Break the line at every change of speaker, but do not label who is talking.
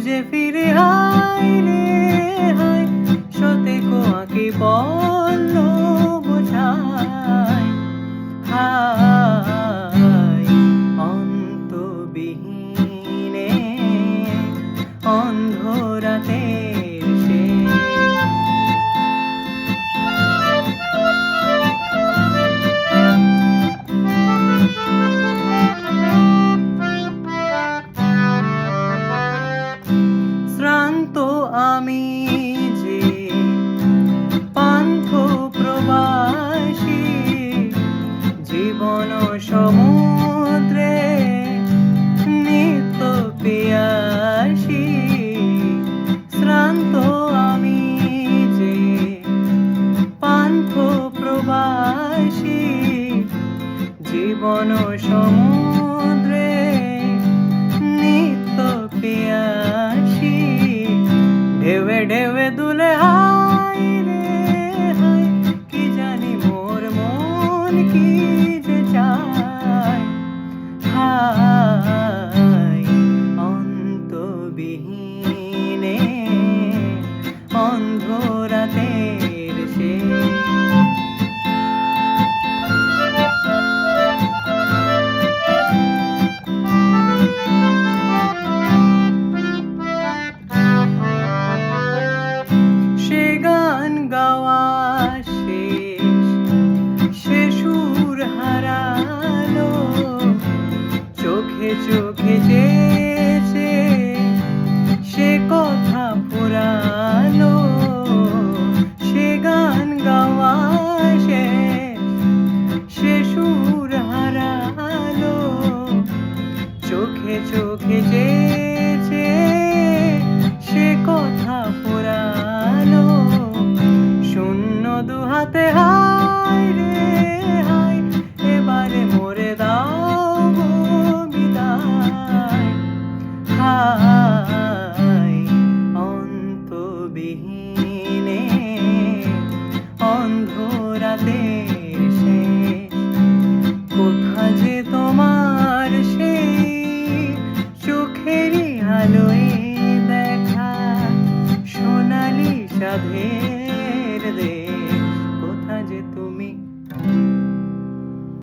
খুঁজে ফিরে হায় রে হায় শতেকো আঁকি বলল বোঝায় হায় অন্তবিহীনে অন্ধরাতের শ্রান্ত আমি যে পান্থ প্রবাসী জীবন সমুদ্রে নিত্য পিয়াসী শ্রান্ত আমি যে পান্থ প্রবাসী জীবন সমুদ্রে নিত্য পিয়াসী ঢেউে ঢেউে দুলে হায় রে হায় কি জানি মোর মন কি যে চায় হায় অন্তবিহীনে অন্ধরাতের শেষ গাওয়া শেষ সে সুর হারালো চোখে চোখে চেয়েছে সে কথা ফুরালো সে গান গাওয়া শেষ সে সুর হারালো চোখে চোখে চেয়েছে সে কথা ফুরালো দুহাতে হায় রে হায় এবারে মোরে দাও গো বিদায় হায় অন্তবিহীনে অন্ধরাতের শেষ কোথা যে তোমার সেই চোখেরই আলোয় দেখা সোনালি সাধে